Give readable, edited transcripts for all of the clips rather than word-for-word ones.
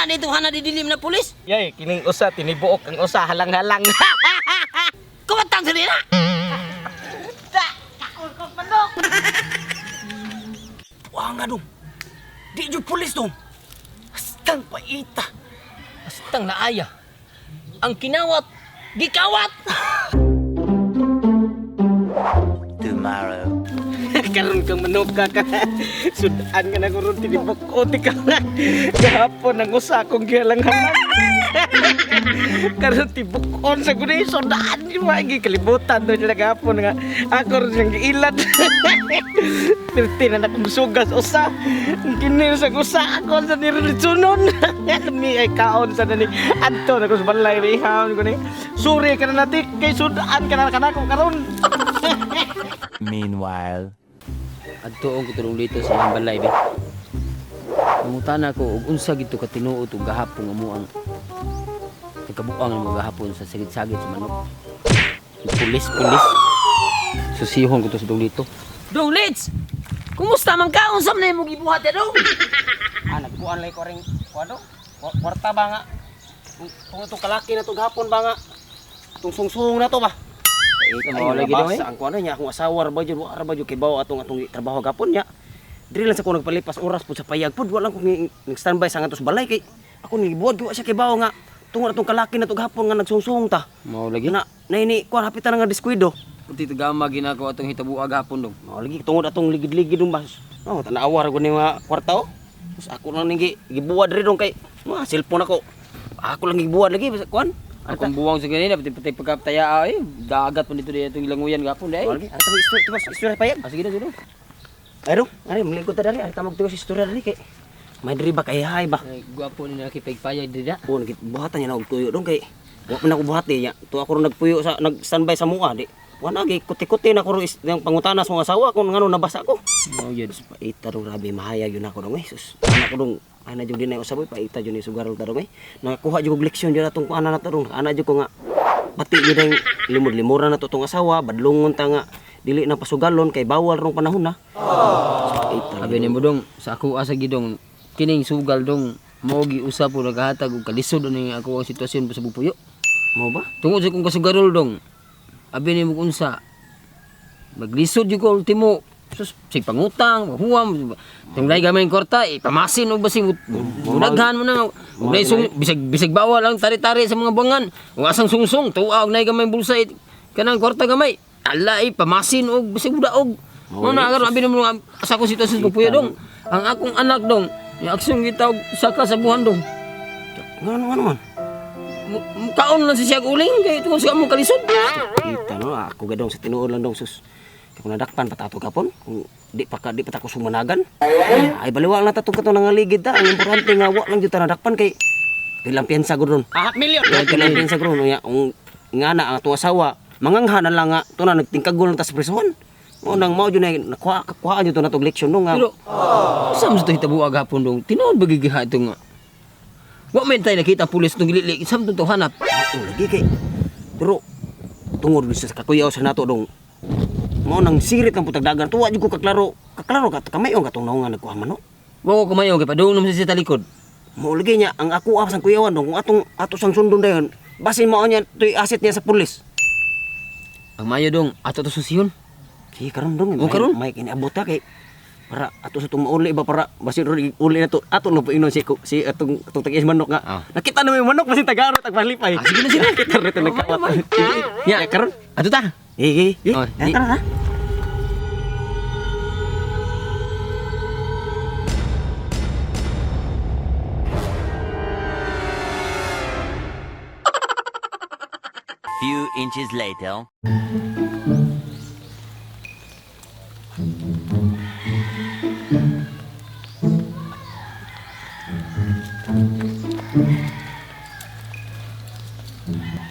dito hana didilim na pulis. Yay, kining usa tinibuok ang usa halang-halang. Kumatang sa nila. Wah nga dong. Di jud pulis dong. Astang paita. Astang naaya. Ang kinawat, gikawat. Tomorrow. Karon kang manuka ka. Sudan ka na kurun tinibok ko ti ka. Gahapon ang usa kong gihalang-halang. Karon tibukon sa gunay sudan di magi kalibutan do sila gahapon nga. Ako rin ang giilad. Tirti na nakumusugas usa. Kini sa usa ako sa niritsunon. Mi ay kaon sa nani. Adto na ko sa balay riham ko ni. Suri ka na natik kay sudan ka na kanako karon. Meanwhile. Adto ang kitulong dito sa imong balay be. Mangutana ko og unsa gito ka tinuod og gahapon amuang nagkabuang mo gahapon sa sagit-sagit sa manok. Pulis. Susihon ko to sa dong dito. Dong Lids! Kumusta man ka? Unsa man imong gibuhat ya dong? Nagbuan lay ko ring kuado. Kwarta ba nga? Tong kalaki na to gahapon ba nga? Tong sungsung na to ba? Ito mo lagi dong eh. Ang kuano niya akong asawa ra ba jud kay bawo atong trabaho gahapon niya. Diri lang sa ko nagpalipas oras pud sa payag pud wala ko nag-standby sa ngantos balay kay ako ni gibuhat gyud siya kay bawo nga tungod atong kalaki na to gahapon nga nagsungsung ta. Mao lagi. Na ini kuan hapitan nga diskuido. Kunti gama ginako atong hitabuag hapon dong. Mao lagi tungod atong ligid-ligid dong bas. Oh, tanawa ra ko ni mga kwarta oh. Tapos ako lang ni gibuhat diri dong kay cellphone ako. Ako lang gibuhat lagi kuan. Akong buwang sa ganina pati pagkataya ay dagat pa dito itong ilanguyan gapon dai. Lagi ara ta istorya payag. Sige na sudo. Ay dong, ari mlingkod ta dali, ari ta magtuos istorya dali kay may diri ba kay hay ba. Ay gwapo ni nakipagpayag dida. Oh, buhatan niya na og tuyo dong kay wa man ako buhati niya. To ako ron nagpuyo sa nag-standby sa mua di. Wa na gi kuti-kuti na ko ng pangutana sa mga asawa kung ngano nabasa ko. Mao yun. Paita dong grabe mahayag yun ako dong sus. Ana ko dong ana jud dinay usaboy paita jud ni sugarol ta dong nakakuha jud og leksyon jud atong ana na to dong. Ana jud ko nga pati jud ang limod-limuran na to tong asawa badlongon ta nga dili na pasugalon kay bawal rong panahon na. Sabi ni mo dong sa ako asa gidong kining sugal dong mao gi usa po naghatag og kalisod ani ako ang sitwasyon sa bupuyo. Mo ba? Tungod sa kong kasugarol dong. Abi ni mo unsa. Maglisod jud ko ultimo. Sus, sig pangutang, huwam. Tunglay gamay korta, pamasin og basing daghan mo na. Ug nay bisag bawal lang tari-tari sa mga buwangan. Ug asang sungsong tuwa og nay gamay bulsa kanang korta gamay. Ala pamasin og bisag daog. Mo na aron abi mo sa akong sitwasyon sa puyo dong. Ang akong anak dong, yung aksyon kita og saka sa buhan dong. Ngano man? Kaon lang siya uling kay tungod sa among kalisod. Kita no ako gadong sa tinuod lang dong sus. Kung nadakpan patato kapon, kung di pa ta ko sumanagan. Ay baliwa lang tatong kato nangaligid ta. Ang importante nga wa lang jud ta nadakpan kay ilang piyansa gud ron. 500,000. Ilang piyansa gud ron ya nga na ang tuwa asawa mangangha na lang nga to na nagtingkagol lang ta sa prison. Mo nang mao jud na nakuha jud to na tong leksyon no nga. Pero sa mo to hitabuag hapon dong. Tinuod bagigiha ito nga. Wa man tay nakita pulis tong gilili samtong to hanap. Lagi kay pero tungod sa kakuyaw sa nato dong. Mo nang sirit ang putag dagan tuwa jud ko kaklaro ka kamayon katong naungan nagkuha man no. Wa ko kumayo kay padung naman siya talikod. Mo lagi niya ang ako sang kuyawan dong kung ato sang sundon dayon basin mao niya tuy asset niya sa pulis. Ang mayo dong ato to susiyon. Si karon dong karon may kiniabot ta kay para ato sa tong mauli ba para basin uli na to ato no painon si atong tagis manok nga. Nakita na may manok basin tagaro tagpalipay. Sige na sila. Kita rito nagkawat. Ya karon Ato ta. Tara ha. Few inches later.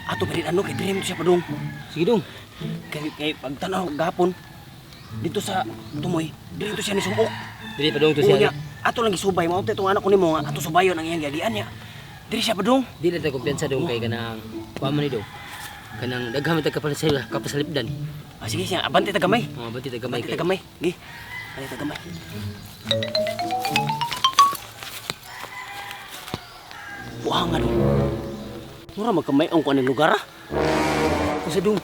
Ato pa rin kay dream siya pa dong. Sige dong. Kay pagtanaw gahapon dito sa tumoy, dito siya ni sumok. Dili pa dong to siya. Ato lang gisubay mo itong anak ko nimo nga ato subayon ang iyang giadian niya. Diri siya pa dong. Dili ta kumpiyansa dong kay kanang pamo ni dong. Kanang daghan ta kapasalipdan. Sige siya, abante ta gamay. Abante ta gamay Abante kay. ta gamay. Gi. Abante ta gamay. Buangan dong. Mura magkamayong ko anong lugar ah. Kasi dong,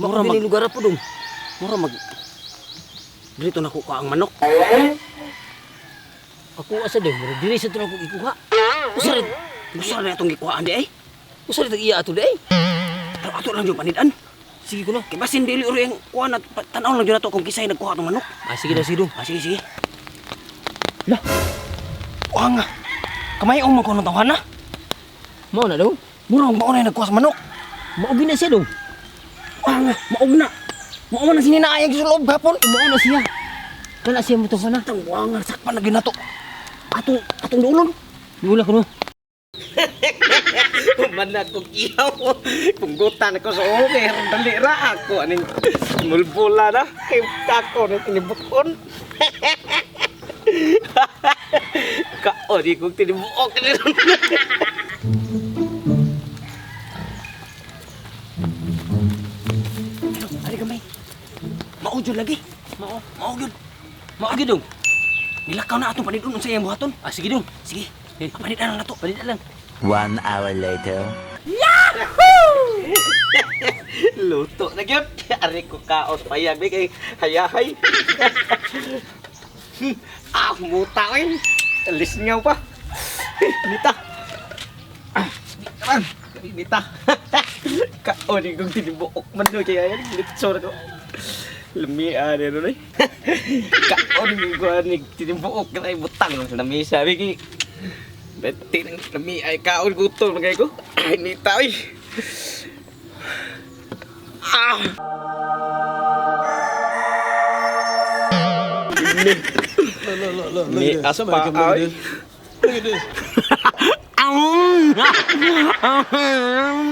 Mura makabili lugar po dong. Mura mag... Dito na ko ang manok. Ako asa dong, dili sa ito na ko ikuha. Usarit. Usarit na itong gikuhaan di ay. Usa rin iya ato day. Pero ato lang yung panidan. Sige ko na. Kaya basin dili uri yung kuhaan at tanaw lang yun na to kung kisay nagkuha ng manok. Sige na, sige dong. Sige, sige. Lah. Buang nga. Kamayong man ko ng tawahan na. Mao na dong. Mura ang maunay nagkuha sa manok. Maugin na siya dong. Buang nga. Maog na. Maog na sininaayang sa loob gapon. Mao na siya. Kana siya mo to na. Atang buang nga. Sakpan na ginato. Atong dulon. Mula ko na. Manag kong iyaw. Punggutan ako sa owner. Dali ra ako. Aning mulbula na. Kaya ako na tinibukon. Kao di kong tinibukon. Ari kamay. Maudyo lagi. Maudyo. Maugin dong. Nilakaw na atong panidun sa iyang buhaton. Sige dong. Sige. Panidan lang na to. Palitan lang. 1 hour later. Luto na gyud. Ari ko kaos payag di kay hayahay. Muta oy. Alis ngaw pa. Nita. Naman. Nita. Kaon kong tinibuok man do kay ayan. Litsor ko. Lamian ano nay. Kaon ko ani tinibuok kay butang sa lamisa bigi. Beti ng lami ay kaon gutom magay ko. Ay nita oy. Ni aspa ay.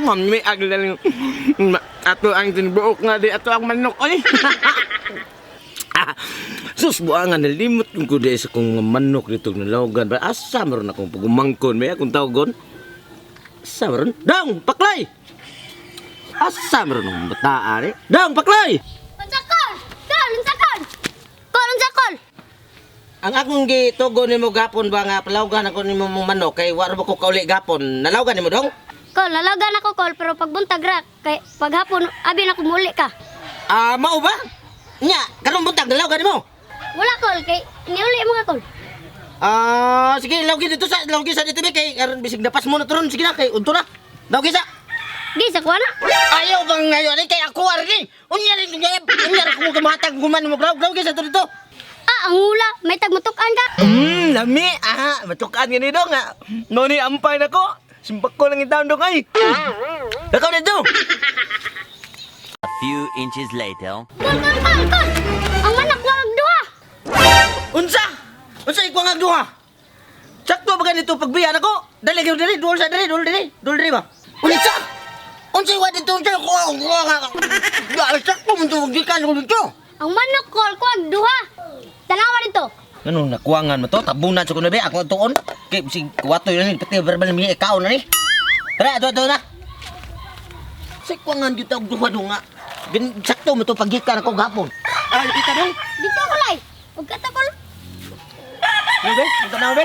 Mami agdal ato ang tinbuok nga di ato ang manok oy. Sus buangan nalimot ko di sa kong manok dito nalawgan ba asa meron akong pagumangkon may akong tawgon. Asa meron? Dong, paklay. Asa meron ng bataan eh? Dong, paklay. Unsakol! Kol! Unsakol! Kol! Unsakol! Ang akong gitugon nimo gapon ba nga palawgan ako nimo mong manok kay wala ba ko kauli gapon. Nalawgan nimo dong? Kol, nalagan ako, Kol, pero pagbuntag ra, kay paghapon, abi na kumuli ka. Mao ba? Nya, kanong buntag nalawgan nimo? Wala, Kol, kay iniuli mo nga, Kol. Sige, lawgi sa dito be kay aron bisig napas mo na turon sige na kay unto na. Lawgi sa. Di, sa kuwana. Ayaw bang ngayon kay ako ari. Unya rin ko kumatag guman mo lawgi sa dito. Ang hula, may tagmutukan ka. Lami. Matukan nga ni dong nga. Ngoni ampay nako. Simpak ko lang itaon dong ay. Lakaw dito. A few inches later. Kol! Ang manak wag duha. Unsa ikaw nga duha? Sakto ba ganito pagbiyan ako? Dali dali ba? Unsa? Unsa wa dito unsa ko? Sakto mo tuwag di ka dito. Ang manok, Kol, wag duha. Tanawa dito. Ano nakuangan mo to? Tabunan sa kuno be ako tuon. Kay si kuwato yun pati verbal mi ikaw na ni. Tara to na. Sa kuangan dito og duha nga. Sakto mo to pagikan ako gapon. Kita dong. Dito, Kolay. Huwag ka ta, Kol. Ano be? Ito na be?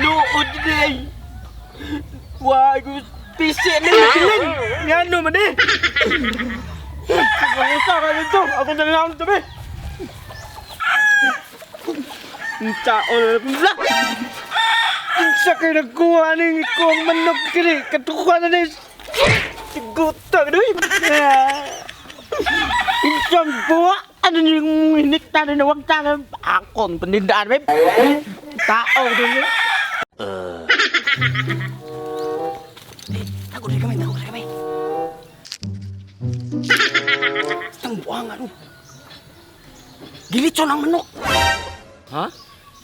Nuod day. Wah, gus pisik ni kilin. Ngano man eh. Ang usa ka dito. Ako na lang to be. Taol lang. Unsa kay nagkuha ning ikong manok kini? Katukuha na ni. Sigutang doy. Insang buwa. Ano yung hinikta na wag tangan akon penindaan be. Tao dulu. Takut kami. Tang buang ano. Gilitson ang manok. Ha?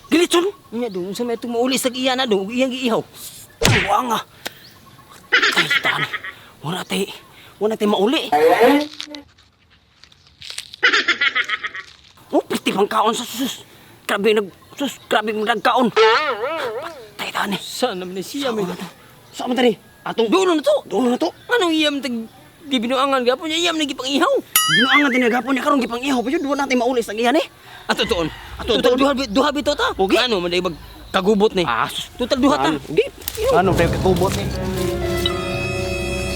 Gilitson. Nya dong, sa may tumuuli sa iya na dong, iyang giihaw. Tang buang ah. Ay, taan. Wala tayo mauli. Piti bang kaon sa sus. Grabe nagkaon. Tay tani. Saan naman siya may Saan man tani? Atong Dulo na to. dulo na to. Anong iyam tag gibinuangan gapon niya iyam nagipang ihaw. Ginuangan din gapon niya karon gipang ihaw pa jud duwa natin maulis ang iyan eh. Ato tuon. Ato, Duha bito ta. Okay. Ano man day mag kagubot ni. Ah, sus. Total duha ta. Di. Ano tayo katubot ni?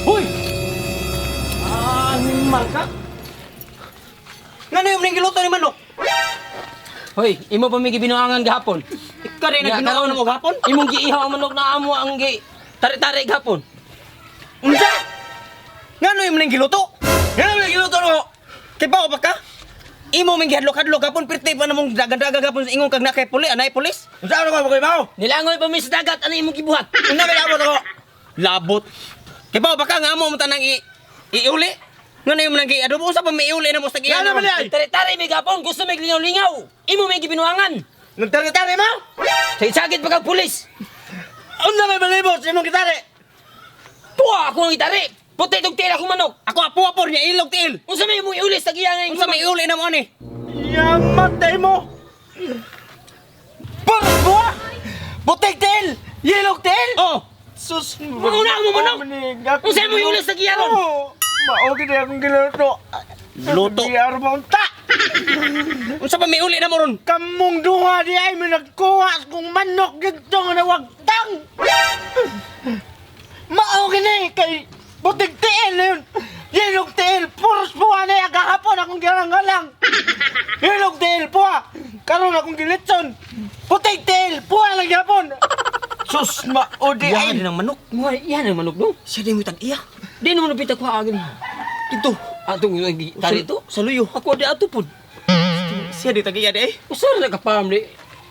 Hoy! Animal ka? Nga na yung giluto ni manok? Hoy, imo pa may gibinuangan gahapon. Ikaw rin nagbinuang mo gapon? Imong giihaw ang manok na amo ang tari-tari gahapon. Unsa? Nga na yung giluto? Nga na yung giluto no? Kaya ba ka? Imo ming gihadlok-hadlok gapon, pirti pa namong dagan-dagan gapon sa ingong kag nakay puli, anay pulis? Unsa ano ka ba kayo? Nilangoy pa mi sa dagat ano imong gibuhat. Una may labot ako. Labot. Kaya ba ka nga amo mo tanang iuli? Nga na yung nang adobo sa pa may iuli na mo sa giyan. Ano ba niya? Tari-tari mi gahapon, gusto may lingaw-lingaw. Imo may gibinuangan. Nagtari-tari mo? Sagit pa kag pulis. Unsa may balibot sa imong gitari? Tuwa ako ang itari. Puti tog tira akong manok. Ako apo-apor niya ilog tiil. Unsa may imong iulis sa giyangan? Unsa may iuli na mo ani? Yamatay mo. Paras buwa. Putik tiil. Yellow tiil. Oh, Sus. mauna mo manok. Unsa may iulis sa giyangan? Maogi na akong giluto. Luto. Biyar mo ta. Unsa pa may uli na mo ron? Kamong duha di ay may nagkuha kung manok dito nga nawagtang. Maogi na kay butig tiil na yun. Yelog tiil. Puros buha na yung kahapon akong girangalang. Yelog tiil puha. Karoon akong gilitson. Butig tiil. Puha lang yapon. Sus, maodi ay. Yan ang manok. Yan ang manok no. Siya din mo tag-iya. Di naman napita ko agad. Dito. Atong tari to. Sa luyo. Ako di ato pod. Siya di tag-iya di eh. Usar na kapam di.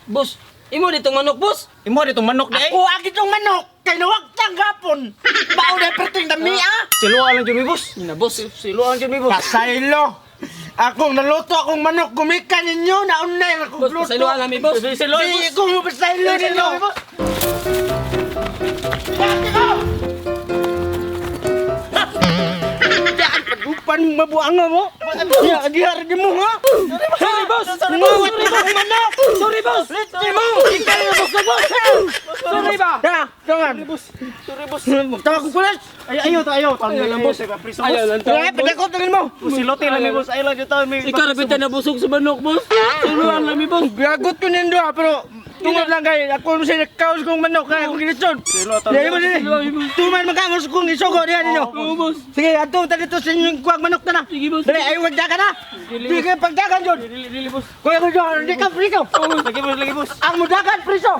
Boss, imo ditong manok boss. Imo ditong manok di eh. Ako agi tong manok kay nawagtang gapon. Mao na perting dami Siluan lang dyan mi boss. Na boss. Siluan dyan mi boss. Pasaylo. Akong naluto akong manok gumikan ninyo na unay akong Boss, luto. pasayloan lang mi boss. Siluan Di ko mo pasaylo ninyo. Bakit ko? Daan padupan mabuang mo. Ya dihar di mo ha. Sorry boss. Ngawat mo akong manok. Sorry boss. Di mo. Ikaw na boss na boss. Sorry ba? Ha, tangan. Sorry boss. Tawag ko pulis. Ayaw Ayaw lang boss. Ayaw lang to. Kaya pagkakot tingin mo. Silote lang mi boss. Ayaw lang dyan taon mi. Ikaw na pinta nabusog sa manok boss. Suluan lang mi boss. Gagot ko nindo pero tungod lang kay ako sa kaos kong manok kaya akong ginitson. Dili mo dili. Tuman magkangos kong isugo diha ninyo. Oo boss. Sige, ato ta dito sa inyong kuwag manok na na. Sige boss. Dali ayo wagdagan na. Sige pagdagan jud. Dili boss. Kuya ko jud, di ka priso. Lagi boss, lagi boss. Ang mudagan priso.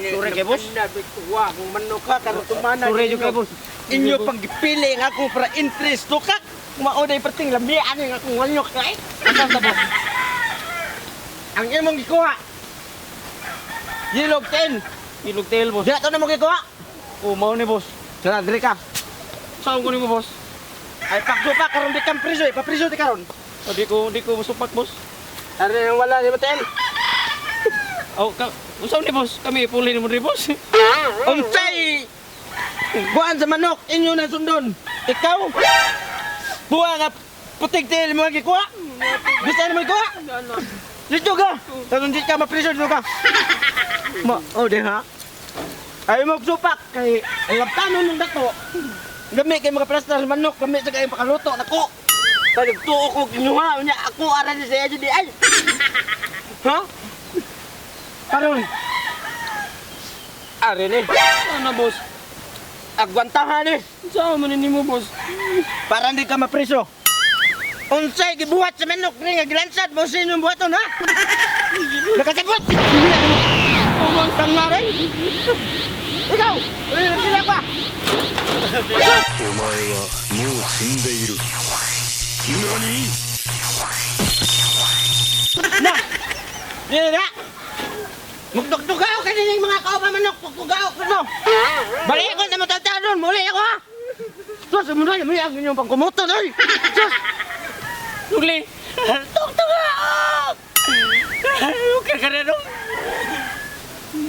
Sure kay boss. Kuha kong manok ka karon tumana. Sure yung kay boss. Inyo pang gipili ang ako para interest to ka. Mauday perting lamian ang akong manok ka eh. Asan ta boss? Ang imong gikuha. Yellow 10. Ilog tail boss. Diya to na mo gikuha. Mao ni boss. Tara, diri ka. Saan ko ni mo boss? Ay pagsupa karon di kang priso, ipapriso ti karon. Di ko masupak boss. Ari wala ni Matel. Oh, usaw ni boss. Kami puli ni mo ni boss. Unsay buwan sa manok inyo na sundon. Ikaw buwa nga putig tail mo gikuha. Gusto mo gikuha? Dito ka. Tanong di ka mapriso dito ka. Oh, di ha. Ay mo supak kay ang tanon ng dato. Gami kay mga plastar sa manok, gami sa kay pakaluto nako. Pag tuo ko kinuha niya ako ara ni sa di ay. Ha? Karon. Are ni. Ano boss? Agwantahan ni. Saan man ni mo boss? Para hindi ka mapriso. Unsay gibuhat sa manok ring nga gilansad mo sa inyong buhaton ha? Nakasabot! Tanga rin! Ikaw! Sila pa! Na! Dili na! Magtugtugaw ka din yung mga kaupa manok! Tugtugaw ka no! Balik ko na matataw doon! Muli ako ha! Sus! Muli! Muli ang inyong pangkumuton! Sus! Uli. Tugtugaw! Ukir ka na doon!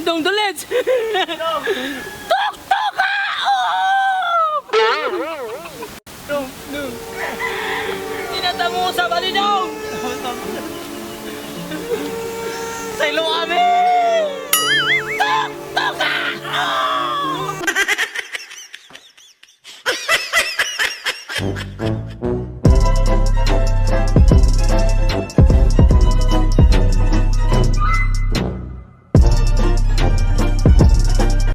Dong dulit. Tinatamo sa balidong. Sa ilo kami! Tugtugaw!